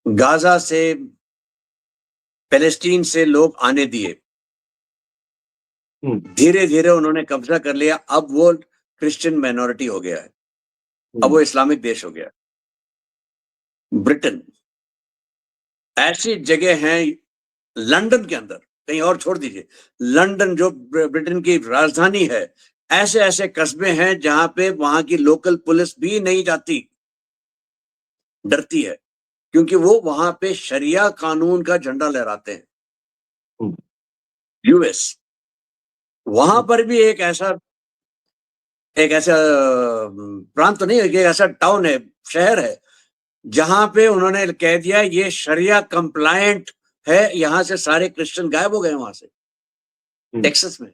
गाजा से, पैलेस्टीन से लोग आने दिए, धीरे धीरे उन्होंने कब्जा कर लिया। अब वो क्रिश्चियन माइनॉरिटी हो गया है, अब वो इस्लामिक देश हो गया। ब्रिटेन, ऐसी जगह है लंदन के अंदर, कहीं और छोड़ दीजिए, लंदन जो ब्रिटेन की राजधानी है, ऐसे ऐसे कस्बे हैं जहां पे वहां की लोकल पुलिस भी नहीं जाती, डरती है, क्योंकि वो वहां पे शरिया कानून का झंडा लहराते हैं। यूएस, वहां पर भी एक ऐसा प्रांत तो नहीं है, एक ऐसा टाउन है, शहर है, जहां पे उन्होंने कह दिया ये शरिया कंप्लायंट है, यहां से सारे क्रिश्चियन गायब हो गए वहां से, टेक्सास में।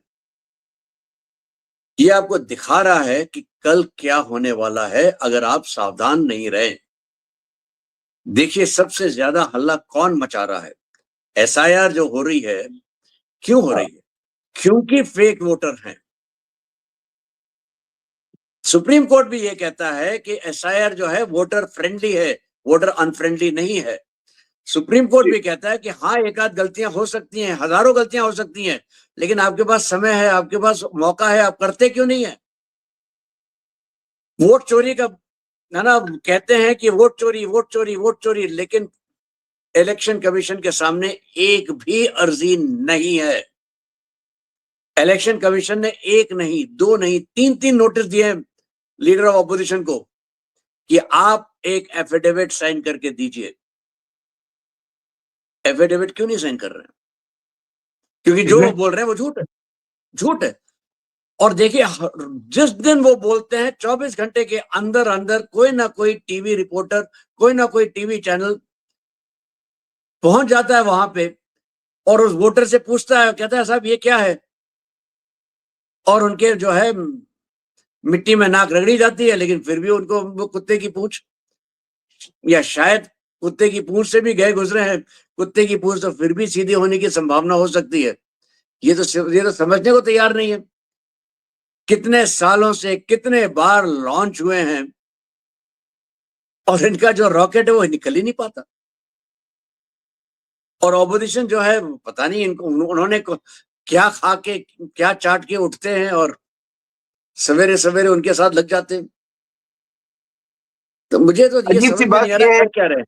ये आपको दिखा रहा है कि कल क्या होने वाला है अगर आप सावधान नहीं रहे। देखिए, सबसे ज्यादा हल्ला कौन मचा रहा है? एसआईआर जो हो रही है, क्यों हो रही है? क्योंकि फेक वोटर हैं। सुप्रीम कोर्ट भी ये कहता है कि एसआईआर जो है वोटर फ्रेंडली है, वोटर अनफ्रेंडली नहीं है। सुप्रीम कोर्ट भी कहता है कि हाँ, एक आध गलतियां हो सकती हैं, हजारों गलतियां हो सकती हैं, लेकिन आपके पास समय है, आपके पास मौका है, आप करते क्यों नहीं है? वोट चोरी का है ना, कहते हैं कि वोट चोरी, वोट चोरी, वोट चोरी, लेकिन इलेक्शन कमीशन के सामने एक भी अर्जी नहीं है। इलेक्शन कमीशन ने एक नहीं, दो नहीं, तीन तीन नोटिस दिए लीडर ऑफ ऑपोजिशन को कि आप एक एफिडेविट साइन करके दीजिए। एफिडेविट क्यों नहीं साइन कर रहे हैं? क्योंकि जो वो बोल रहे हैं वो झूठ है, झूठ है। और देखिए, जिस दिन वो बोलते हैं 24 घंटे के अंदर अंदर कोई ना कोई टीवी रिपोर्टर, कोई ना कोई टीवी चैनल पहुंच जाता है वहां पे और उस वोटर से पूछता है, कहता है साहब ये क्या है, और उनके जो है मिट्टी में नाक रगड़ी जाती है, लेकिन फिर भी उनको वो कुत्ते की पूंछ, या शायद कुत्ते की पूंछ से भी गए गुजरे हैं, कुत्ते की पूंछ तो फिर भी सीधी होने की संभावना हो सकती है। ये तो समझने को तैयार नहीं है। कितने सालों से कितने बार लॉन्च हुए हैं और इनका जो रॉकेट है वो निकल ही नहीं पाता। और ऑपोजिशन जो है, पता नहीं इनको उन्होंने क्या खा के, क्या चाट के उठते हैं और सवेरे सवेरे उनके साथ लग जाते हैं। तो मुझे तो ये अजीब सी समझ में नहीं बात आ यह रहा है, कर क्या रहे हैं।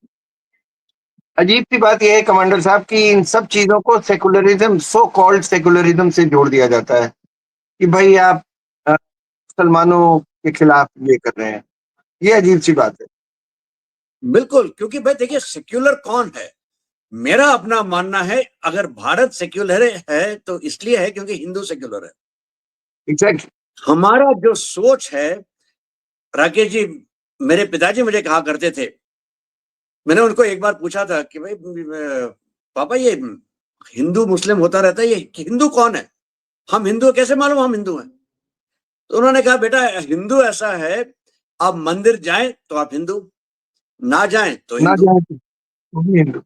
अजीब सी बात यह है कमांडर साहब कि इन सब चीजों को सेकुलरिज्म, सो कॉल्ड सेकुलरिज्म से जोड़ दिया जाता है कि भाई आप मुसलमानों के खिलाफ ये कर रहे हैं। ये अजीब सी बात है। बिल्कुल, क्योंकि भाई देखिए, सेक्युलर कौन है? मेरा अपना मानना है, अगर भारत सेक्युलर है तो इसलिए है क्योंकि हिंदू सेक्युलर है। एग्जैक्टली। हमारा जो सोच है, राकेश जी, मेरे पिताजी मुझे कहा करते थे, मैंने उनको एक बार पूछा था कि भाई पापा, ये हिंदू मुस्लिम होता रहता है, ये हिंदू कौन है? हम हिंदू, कैसे मालूम हम हिंदू हैं? तो उन्होंने कहा बेटा, हिंदू ऐसा है, आप मंदिर जाएं तो आप हिंदू, ना जाएं तो ना हिंदू। जाए तो भी हिंदू।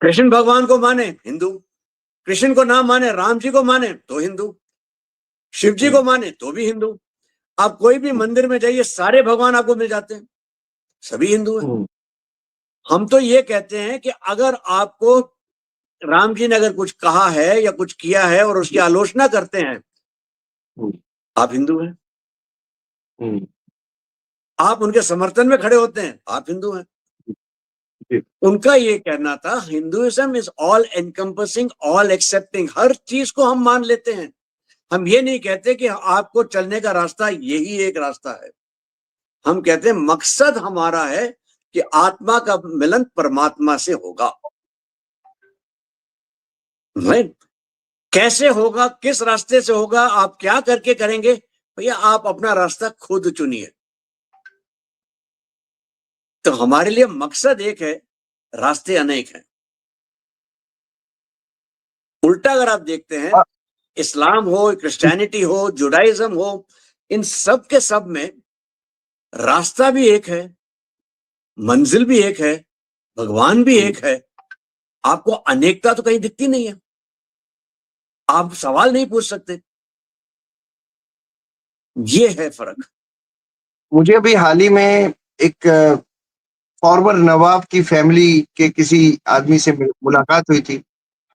कृष्ण भगवान को माने हिंदू, कृष्ण को ना माने, राम जी को माने तो हिंदू, शिव जी को माने तो भी हिंदू। आप कोई भी मंदिर में जाइए, सारे भगवान आपको मिल जाते हैं, सभी हिंदू हैं। हम तो ये कहते हैं कि अगर आपको राम जी ने अगर कुछ कहा है या कुछ किया है और उसकी आलोचना करते हैं, आप हिंदू हैं। आप उनके समर्थन में खड़े होते हैं, आप हिंदू हैं। उनका ये कहना था, Hinduism is all encompassing, all accepting, हर चीज को हम मान लेते हैं। हम ये नहीं कहते कि आपको चलने का रास्ता यही एक रास्ता है। हम कहते हैं मकसद हमारा है कि आत्मा का मिलन परमात्मा से होगा। राइट? कैसे होगा, किस रास्ते से होगा, आप क्या करके करेंगे, भैया आप अपना रास्ता खुद चुनिए। तो हमारे लिए मकसद एक है, रास्ते अनेक हैं। उल्टा अगर आप देखते हैं, अ, इस्लाम हो, क्रिश्चियनिटी हो, जुडाइज्म हो, इन सब के सब में रास्ता भी एक है, मंजिल भी एक है, भगवान भी एक है। आपको अनेकता तो कहीं दिखती नहीं है। आप सवाल नहीं पूछ सकते। ये है फर्क। मुझे अभी हाल ही में एक फॉर्मर नवाब की फैमिली के किसी आदमी से मुलाकात हुई थी।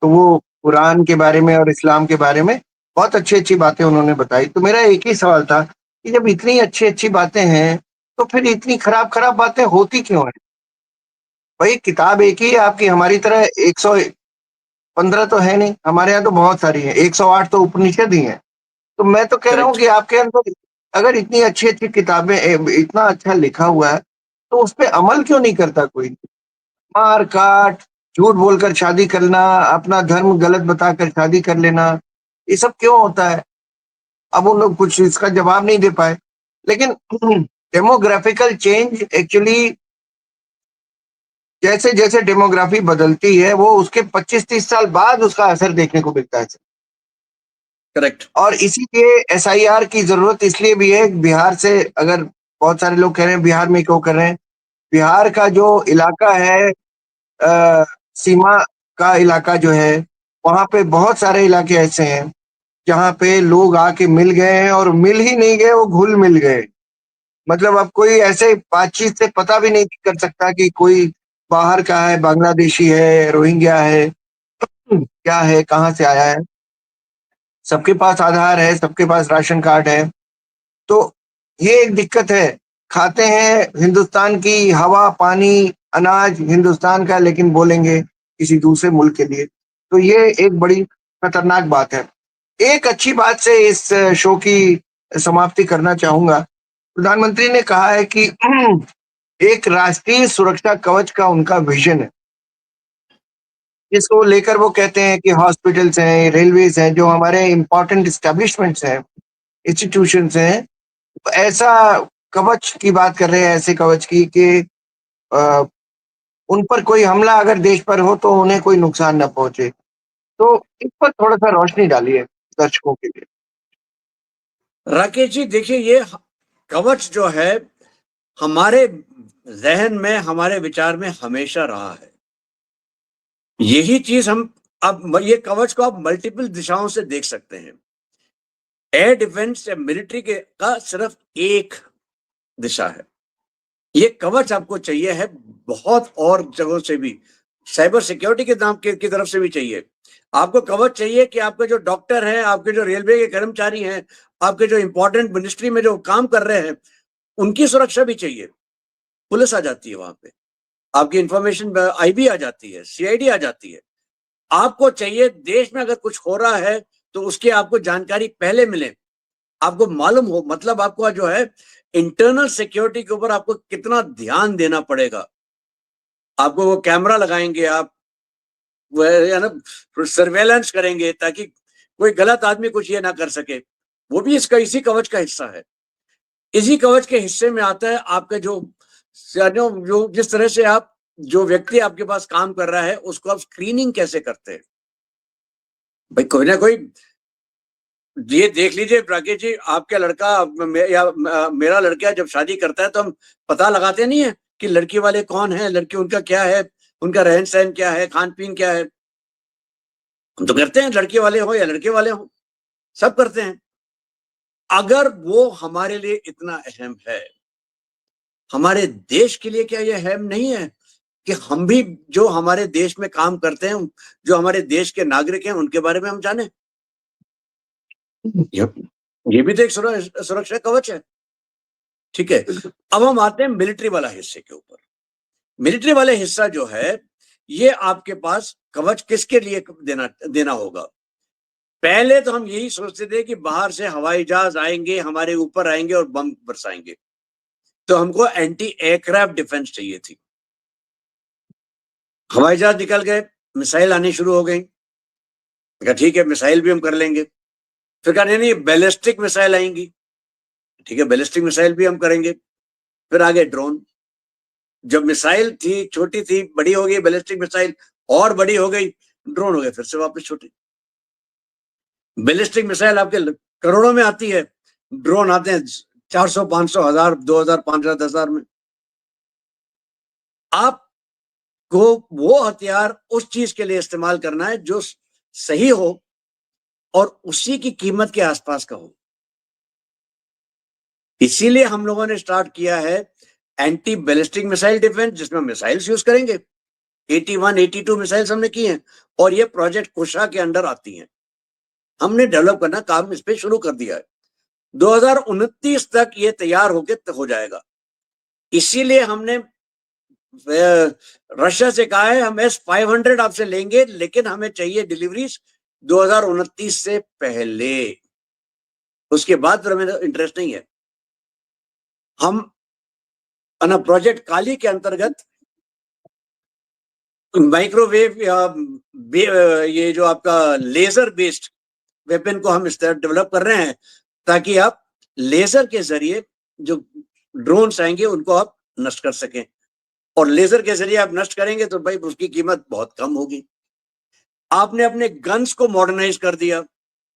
तो वो कुरान के बारे में और इस्लाम के बारे में बहुत अच्छी-अच्छी बातें उन्होंने बताई। तो मेरा एक ही सवाल था कि जब इतनी अच्छी-अच्छी बातें हैं, तो फिर इतनी खराब-खराब बातें होती क्यों हैं? भई किताब एक ही है आपकी, हमारी तरह 115 तो है नहीं, हमारे यहाँ तो बहुत सारी हैं, 108 तो उपनिषद ही हैं। तो मैं तो कह रहा हूँ करेक्ट। कि आपके अंदर अगर इतनी अच्छी-अच्छी किताबें इतना अच्छा लिखा हुआ है, तो उसपे अमल क्यों नहीं करता कोई? मार-काट, झूठ बोलकर शादी करना, अपना धर्म गलत बताकर शादी कर लेना, ये सब क्यों होता है? अब वो लोग कुछ इसका जवाब नहीं दे पाए। लेकिन डेमोग्राफिकल चेंज एक्चुअली जैसे-जैसे डेमोग्राफी बदलती है, वो उसके 25-30 साल बाद उसका असर देखने को मिलता है। करेक्ट। और इसीलिए एसआईआर की ज़रूरत इसलिए भी है, बिहार से अगर बहुत सारे लोग कह रहे हैं बिहार में क्यों कर रहे हैं? बिहार का जो इलाका है सीमा का इलाका जो है, वहाँ पे बहुत सारे इलाके ऐसे हैं, जहाँ पे लोग आके मिल गए हैं और मिल ही नहीं गए, वो घुल-मिल गए। मतलब अब कोई ऐसे बातचीत से पता भी नहीं कर सकता कि कोई बाहर का है, बांग्लादेशी है, रोहिंग्या है, क्या है, कहाँ से आया है। सबके पास आधार है, सबके पास राशन कार्ड है। तो ये एक दिक्कत है। खाते हैं हिंदुस्तान की हवा, पानी, अनाज हिंदुस्तान का लेकिन बोलेंगे किसी दूसरे मुल्क के लिए। तो ये एक बड़ी खतरनाक बात है। एक अच्छी बात से इस शो की समाप्ति करना चाहूँगा। प्रधानमंत्री ने कहा है कि एक राष्ट्रीय सुरक्षा कवच का उनका विज़न है। जिसको लेकर वो कहते हैं कि हॉस्पिटल्स हैं, रेलवेज़ हैं, जो हमारे इम्पोर्टेंट एस्टेब्लिशमेंट्स हैं, इंस्टीट्यूशंस हैं, तो ऐसा कवच की बात कर रहे हैं, ऐसे कवच की कि अ, उन पर कोई हमला अगर देश पर हो तो उन्हें कोई नुकसान ना पहुँचे। तो इस पर थोड़ा-सा रोशनी डालिए दर्शकों के लिए। राकेश जी देखिए, ये कवच जो है हमारे ज़हन में, हमारे विचार में हमेशा रहा है। यही चीज़ हम अब ये कवच को आप मल्टीपल दिशाओं से देख सकते हैं। एयर डिफेंस या मिलिट्री के का सिर्फ एक दिशा है। ये कवच आपको चाहिए है बहुत और जगहों से भी। साइबर सिक्योरिटी के नाम की तरफ से भी चाहिए। आपको कवच चाहिए कि आपके जो डॉक्टर हैं, आपके जो रेलवे के कर्मचारी हैं, आपके जो इम्पोर्टेंट मिनिस्ट्री में जो काम कर रहे हैं, उनकी सुरक्षा भी चाहिए। पुलिस आ जाती है वहाँ पे। आपकी इन्फॉर्मेशन आईबी आ जाती है, सीआईडी आ जाती है। आपको चाहिए देश में अगर कुछ हो रहा है, तो उसकी आपको जानकारी पहले मिले। आपको मालूम हो, मतलब आपको जो है इंटरनल सिक्योरिटी के ऊपर आपको कितना ध्यान देना पड़ेगा। आपको वो कैमरा लगाएँगे आप, वो है ना, सर्वेलेंस करेंगे ताकि कोई गलत आदमी कुछ ये ना कर सके। वो भी इसका इसी कवच का हिस्सा है। इसी कवच के हिस्से में आता है आपका जो जिस तरह से आप जो व्यक्ति आपके पास काम कर रहा है, उसको आप स्क्रीनिंग कैसे करते हैं? भाई कोई ना कोई ये देख लीजिए राकेश जी, आपका लड़का मेरा लड़का जब शादी करता है तो हम पता लगाते नहीं है कि लड़की वाले कौन है, लड़की उनका क्या है, उनका रहन सहन क्या है, खान पीन क्या है। हम तो करते हैं, लड़के वाले हो या लड़के वाले हो, सब करते हैं। अगर वो हमारे लिए इतना अहम है, हमारे देश के लिए क्या ये अहम नहीं है कि हम भी जो हमारे देश में काम करते हैं, जो हमारे देश के नागरिक हैं, उनके बारे में हम जाने। ये ये भी तो एक सुरक्षा कवच है। ठीक है। अब हम आते हैं मिलिट्री वाला हिस्से के ऊपर। मिलिट्री वाला हिस्सा जो है, ये आपके पास कवच किसके लिए देना देना होगा। पहले तो हम यही सोचते थे कि बाहर से हवाई जहाज आएंगे, हमारे ऊपर आएंगे और बम बरसाएंगे, तो हमको एंटी एयरक्राफ्ट डिफेंस चाहिए थी। हवाई जहाज निकल गए, मिसाइल आनी शुरू हो गई, कहा ठीक है, मिसाइल भी हम कर लेंगे। फिर कहा नहीं नहीं, बैलिस्टिक मिसाइल आएंगी। ठीक है, बैलिस्टिक मिसाइल भी हम करेंगे। फिर आगे ड्रोन। जब मिसाइल थी छोटी थी, बड़ी हो गई बैलिस्टिक मिसाइल, और बड़ी हो गई, ड्रोन हो गए फिर से वापस छोटे। बैलिस्टिक मिसाइल आपके करोड़ों में आती है, ड्रोन आते हैं 400, 500, 1000, 2000, 5000, 10,000 में। आपको वो हथियार उस चीज के लिए इस्तेमाल करना है जो सही हो और उसी की कीमत के आसपास का हो। इसीलिए हम लोगों ने स्टार्ट किया है एंटी बैलिस्टिक मिसाइल डिफेंस, जिसमें मिसाइल्स यूज करेंगे। 81, 82 मिसाइल्स हमने की हैं, और ये प्रोजेक्ट कुशा के अंडर आती हैं। हमने डेवलप करना काम इस पे शुरू कर दिया है। 2029 तक ये तैयार होके हो जाएगा। इसीलिए हमने रशिया से कहा है हम S-500 आपसे लेंगे, लेकिन हमें चाहिए डिलीवरीज 2029 से पहले। उसके बाद फिर हमें इंटरेस्ट नहीं है। हम प्रोजेक्ट काली के अंतर्गत माइक्रोवेव या ये जो आपका लेजर बेस्ड वेपन को हम इस तरह डेवलप कर रहे हैं, ताकि आप लेजर के जरिए जो ड्रोन्स आएंगे उनको आप नष्ट कर सकें। और लेजर के जरिए आप नष्ट करेंगे तो भाई उसकी कीमत बहुत कम होगी। आपने अपने गन्स को मॉडर्नाइज कर दिया।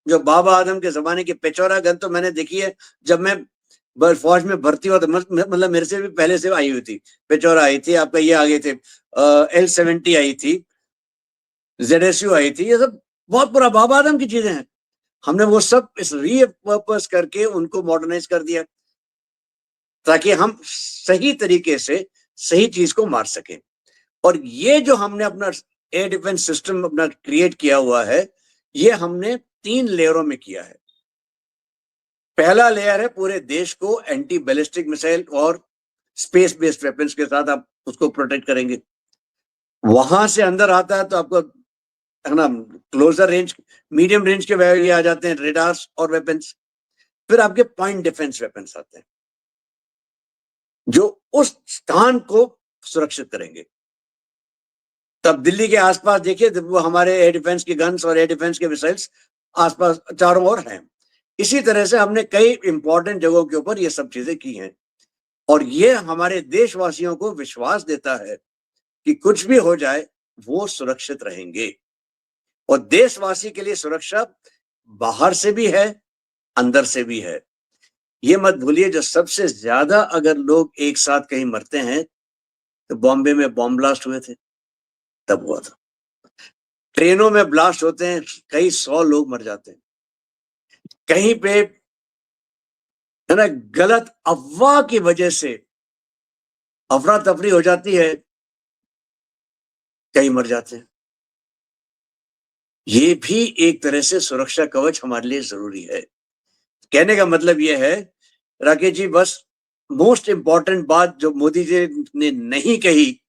जो बाबा आदम के जमाने की पेचौरा गन तो मैंने देखी है, जब मैं फौज में भर्ती हुआ, तो मतलब मेरे से भी पहले से आई हुई थी। पेचौरा आई थी, आपका ये आ गए थे, L-70 आई थी, ZSU आई थी। ये सब बहुत बुरा बाबा आदम की चीजें हैं। हमने वो सब इस रीपर्पस करके उनको मॉडर्नाइज कर दिया, ताकि हम सही तरीके से सही चीज को मार सकें। और ये जो हमने अपना एयर डिफेंस सिस्टम अपना क्रिएट किया हुआ है, ये हमने 3 लेयरों में किया है। पहला लेयर है पूरे देश को एंटी बैलिस्टिक मिसाइल और स्पेस बेस्ड वेपन्स के साथ आप उसको प्रोटेक्ट करेंगे। वहां से अंदर आता है तो आपको है ना, क्लोजर रेंज, मीडियम रेंज के ये आ जाते हैं रेडार्स और वेपन्स। फिर आपके पॉइंट डिफेंस वेपन्स आते हैं, जो उस स्थान को सुरक्षित करेंगे। तब दिल्ली के आसपास देखिए, वो हमारे एयर डिफेंस की गन्स और एयर डिफेंस के मिसाइल्स आसपास चारों ओर हैं। इसी तरह से हमने कई इंपॉर्टेंट जगहों के ऊपर ये सब चीजें की हैं, और ये हमारे देशवासियों को विश्वास देता है कि कुछ भी हो जाए वो सुरक्षित रहेंगे। और देशवासी के लिए सुरक्षा बाहर से भी है, अंदर से भी है। ये मत भूलिए, जो सबसे ज्यादा अगर लोग एक साथ कहीं मरते हैं तो बॉम्बे में बॉम्ब ब्लास्ट हुए थे, तब हुआ था। ट्रेनों में ब्लास्ट होते हैं, कई 100 लोग मर जाते हैं। कहीं पे है ना, गलत अफवाह की वजह से अफरा तफरी हो जाती है, कई मर जाते हैं। ये भी एक तरह से सुरक्षा कवच हमारे लिए जरूरी है। कहने का मतलब यह है राकेश जी, बस मोस्ट इंपॉर्टेंट बात जो मोदी जी ने नहीं कही,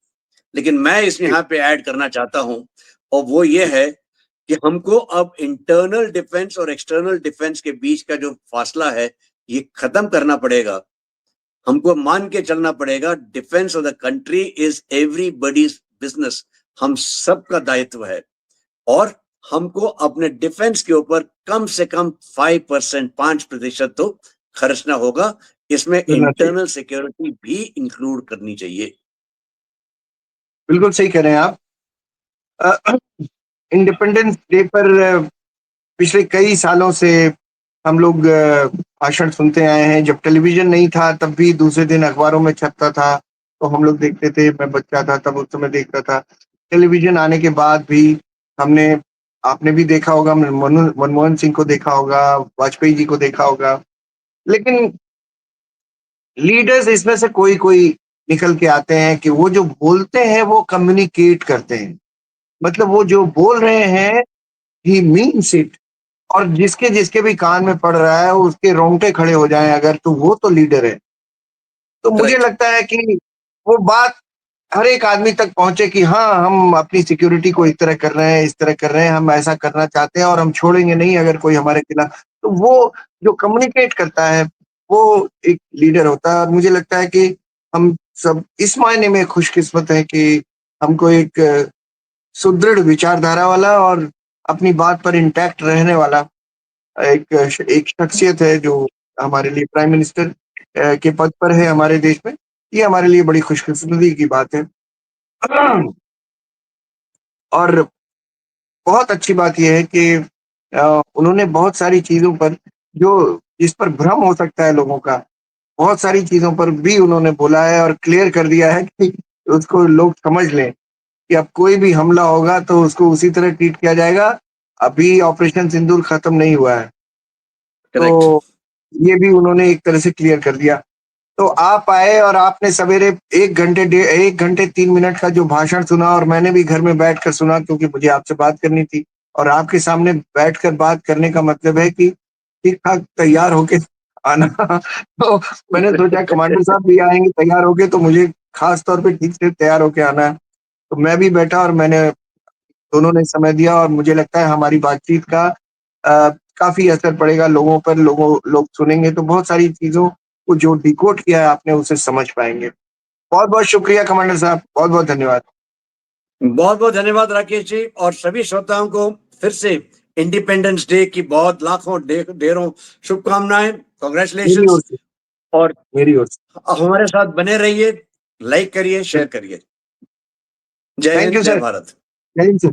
लेकिन मैं इसमें यहाँ पे ऐड करना चाहता हूं, और वो ये है कि हमको अब इंटरनल डिफेंस और एक्सटर्नल डिफेंस के बीच का जो फासला है, ये खत्म करना पड़ेगा। हमको मान के चलना पड़ेगा, defence of the country is everybody's business. हम सबका दायित्व है, और हमको अपने डिफेंस के ऊपर कम से कम 5%, 5% तो खर्चना होगा। इसमें करना चाहिए। इंटरनल सिक्योरिटी भी इंक्लूड करनी चाहिए। बिल्कुल सही कह रहे हैं आप। इंडिपेंडेंस डे पर पिछले कई सालों से हम लोग भाषण सुनते आए हैं। जब टेलीविजन नहीं था तब भी दूसरे दिन अखबारों में छपता था, तो हम लोग देखते थे। मैं बच्चा था तब उस समय देखता था। टेलीविजन आने के बाद भी हमने आपने भी देखा होगा, मनमोहन सिंह को देखा होगा, वाजपेयी जी को देखा होगा। लेकिन लीडर्स इसमें से कोई-कोई निकल के आते हैं कि वो जो बोलते हैं वो कम्युनिकेट करते हैं। मतलब वो जो बोल रहे हैं ही मीन्स इट, और जिसके-जिसके भी कान में पड़ रहा है उसके रोंगटे खड़े हो जाएँ अगर, तो वो तो लीडर है। तो मुझे करेक्ट। लगता है कि वो बात हर एक आदमी तक पहुँचे कि हाँ, हम अपनी सिक्योरिटी को इस तरह कर रहे हैं, इस तरह कर रहे हैं, हम ऐसा करना चाहते हैं और हम छोड़ेंगे नहीं अगर कोई हमारे खिलाफ। तो वो जो कम्युनिकेट करता है, वो एक लीडर होता है। और मुझे लगता है कि हम सब इस मायने में खुशकिस्मत हैं कि हमको एक सुदृढ़ विचारधारा वाला और अपनी बात पर इंटैक्ट रहने वाला एक शख्सियत है जो हमारे लिए प्राइम मिनिस्टर के पद पर है हमारे देश में। ये हमारे लिए बड़ी खुशकिस्मती की बात है। और बहुत अच्छी बात ये है कि उन्होंने बहुत सारी चीज़ों पर जो जिस पर भ्रम हो सकता है लोगों का, बहुत सारी चीज़ों पर भी उन्होंने बोला है और क्लियर कर दिया है कि उसको लोग समझ लें कि अब कोई भी हमला होगा तो उसको उसी तरह ट्रीट किया जाएगा। अभी ऑपरेशन सिंदूर खत्म नहीं हुआ है। करेक्ट। तो ये भी उन्होंने एक तरह से क्लियर कर दिया। तो आप आए और आपने सवेरे 1 घंटे 3 मिनट का जो भाषण सुना और मैंने भी घर में बैठकर सुना क्योंकि मुझे आपसे बात करनी थी और आपके सामने बैठकर बात करने का मतलब है कि ठीक-ठाक तैयार होके आना। तो मैंने सोचा कमांडर साहब भी आएँगे तैयार होके तो मुझे ख़ास तौर पे ठीक से तैयार होके आना है। तो मैं भी बैठा और मैंने दोनों ने समय दिया और मुझे लगता है हमारी बातचीत का काफ़ी असर पड़ेगा लोगों पर, लोग सुनेंगे तो बहुत सारी चीज़ों को जो डिकोड किया है आपने उसे समझ पाएँगे। बहुत-बहुत शुक्रिया कमांडर साहब, बहुत-बहुत धन्यवाद। बहुत बहुत धन्यवाद राकेश जी, और सभी श्रोताओं को फिर से इंडिपेंडेंस डे की बहुत लाखों ढेरों शुभकामनाएं, मेरी ओर कॉन्ग्रेचुलेशंस। से और मेरी ओर से। हमारे साथ बने रहिए, लाइक करिए, शेयर करिए। जय थैंक हिंद, यू जय सर। भारत। जय हिंद सर।